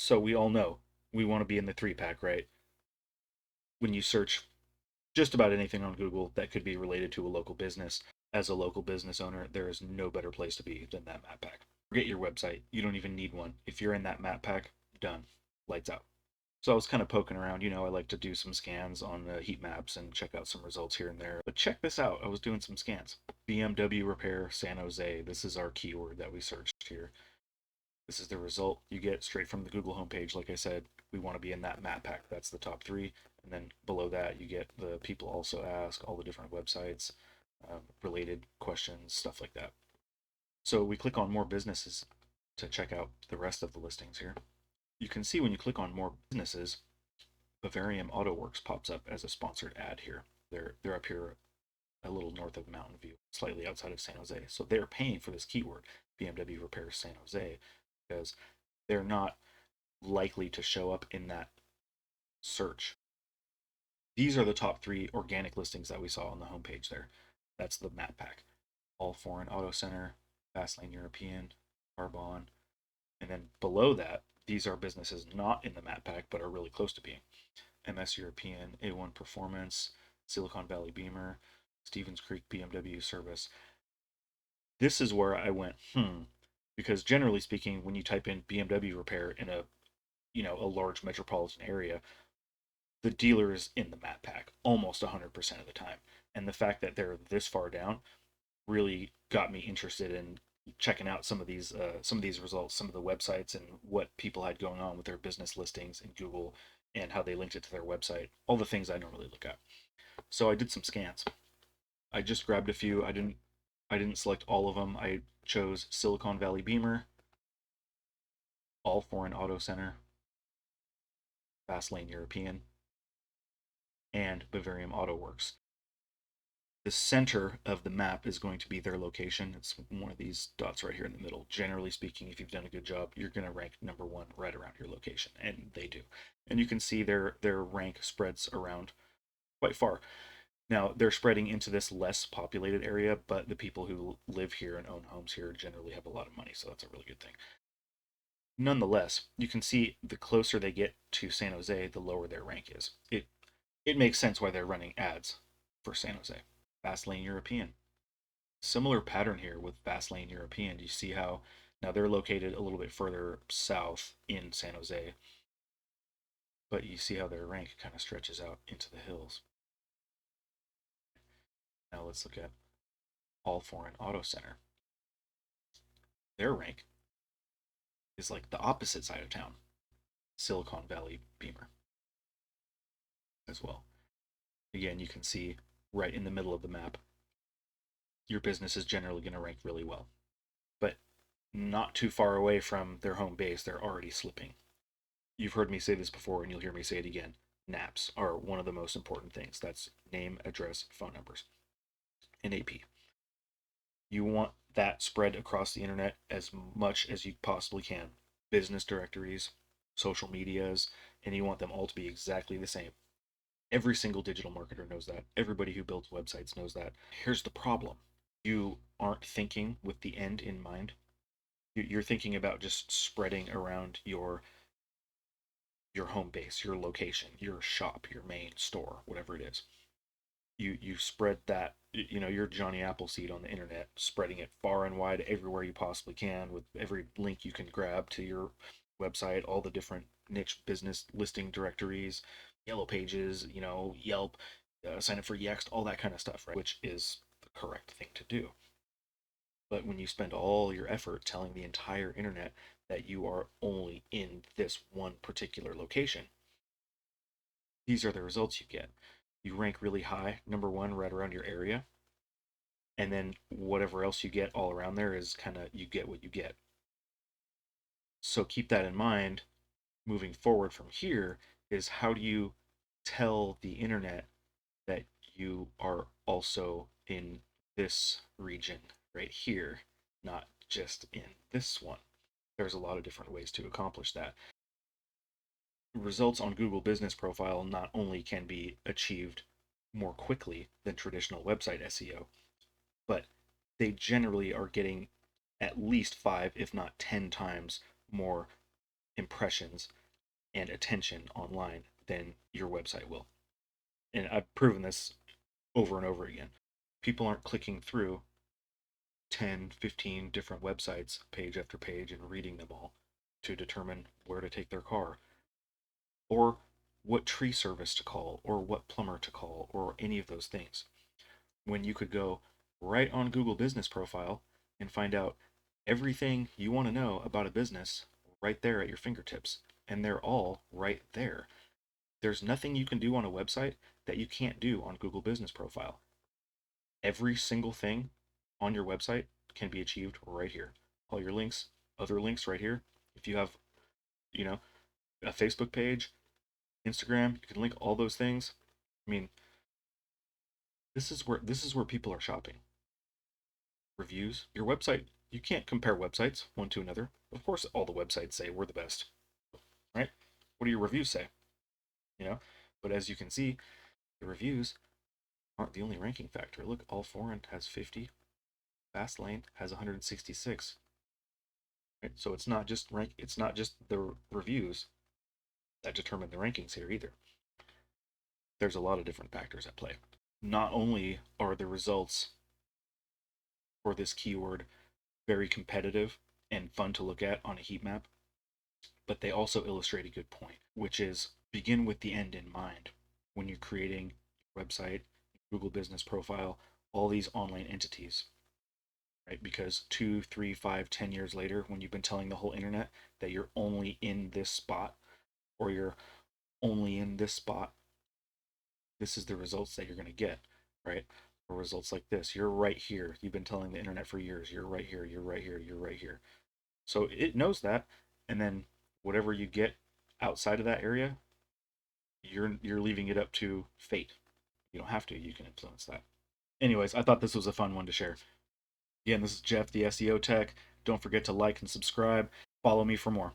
So we all know we want to be in the three pack, right? When you search just about anything on Google that could be related to a local business, as a local business owner, there is no better place to be than that map pack. Forget your website. You don't even need one. If you're in that map pack, done. Lights out. So I was kind of poking around. I like to do some scans on the heat maps and check out some results here and there. But check this out. I was doing some scans. BMW repair San Jose. This is our keyword that we searched here. This is the result you get straight from the Google homepage. Like I said, we want to be in that map pack. That's the top three. And then below that, you get the people also ask, all the different websites, related questions, stuff like that. So we click on more businesses to check out the rest of the listings here. You can see when you click on more businesses, Bavarium Auto Works pops up as a sponsored ad here. They're up here a little north of Mountain View, slightly outside of San Jose. So they're paying for this keyword, BMW repairs San Jose, because they're not likely to show up in that search. These are the top three organic listings that we saw on the homepage there. That's the map pack. All Foreign Auto Center, Fastlane European, Carbon, and then below that, these are businesses not in the map pack but are really close to being. MS European, A1 Performance, Silicon Valley Beamer, Stevens Creek BMW Service. This is where I went, because generally speaking, when you type in BMW repair in a large metropolitan area, the dealer is in the map pack almost 100% of the time. And the fact that they're this far down really got me interested in checking out some of these results, some of the websites, and what people had going on with their business listings in Google and how they linked it to their website. All the things I normally look at. So I did some scans. I just grabbed a few. I didn't select all of them. I chose Silicon Valley Beamer, All Foreign Auto Center, Fastlane European, and Bavarium Auto Works. The center of the map is going to be their location. It's one of these dots right here in the middle. Generally speaking, if you've done a good job, you're going to rank number one right around your location, and they do. And you can see their rank spreads around quite far. Now, they're spreading into this less populated area, but the people who live here and own homes here generally have a lot of money, so that's a really good thing. Nonetheless, you can see the closer they get to San Jose, the lower their rank is. It makes sense why they're running ads for San Jose. Fastlane European. Similar pattern here with Fastlane European. You see how now they're located a little bit further south in San Jose, but you see how their rank kind of stretches out into the hills. Now let's look at All Foreign Auto Center. Their rank is like the opposite side of town, Silicon Valley Beamer as well. Again, you can see right in the middle of the map, your business is generally going to rank really well. But not too far away from their home base, they're already slipping. You've heard me say this before, and you'll hear me say it again. NAPs are one of the most important things. That's name, address, phone numbers, NAP. You want that spread across the internet as much as you possibly can. Business directories, social medias, and you want them all to be exactly the same. Every single digital marketer knows that. Everybody who builds websites knows that. Here's the problem. You aren't thinking with the end in mind. You're thinking about just spreading around your home base, your location, your shop, your main store, whatever it is. You spread that, your Johnny Appleseed on the internet, spreading it far and wide everywhere you possibly can with every link you can grab to your website, all the different niche business listing directories, yellow pages, Yelp, sign up for Yext, all that kind of stuff, right? Which is the correct thing to do. But when you spend all your effort telling the entire internet that you are only in this one particular location, these are the results you get. You rank really high, number one, right around your area. And then whatever else you get all around there is kind of, you get what you get. So keep that in mind moving forward from here is how do you tell the internet that you are also in this region right here, not just in this one. There's a lot of different ways to accomplish that. Results on Google Business Profile not only can be achieved more quickly than traditional website SEO, but they generally are getting at least 5, if not 10 times more impressions and attention online than your website will. And I've proven this over and over again. People aren't clicking through 10, 15 different websites, page after page, and reading them all to determine where to take their car, or what tree service to call, or what plumber to call, or any of those things. When you could go right on Google Business Profile and find out everything you want to know about a business right there at your fingertips. And they're all right there. There's nothing you can do on a website that you can't do on Google Business Profile. Every single thing on your website can be achieved right here. All your links, other links right here. If you have, you know, a Facebook page, Instagram, you can link all those things. I mean, this is where people are shopping. Reviews, your website, you can't compare websites one to another. Of course, all the websites say we're the best, right? What do your reviews say? You know, but as you can see, the reviews aren't the only ranking factor. Look, All Foreign has 50, Fastlane has 166. Right? So it's not just it's not just the reviews that determine the rankings here either. There's a lot of different factors at play. Not only are the results for this keyword very competitive and fun to look at on a heat map, but they also illustrate a good point, which is begin with the end in mind when you're creating your website, Google Business Profile, all these online entities, right? Because 2, 3, 5, 10 years later, when you've been telling the whole internet that you're only in this spot, or you're only in this spot, this is the results that you're going to get, right? Or results like this. You're right here. You've been telling the internet for years. You're right here. You're right here. You're right here. So it knows that, and then whatever you get outside of that area, you're leaving it up to fate. You don't have to. You can influence that. Anyways, I thought this was a fun one to share. Again, this is Jeff, the SEO Tech. Don't forget to like and subscribe. Follow me for more.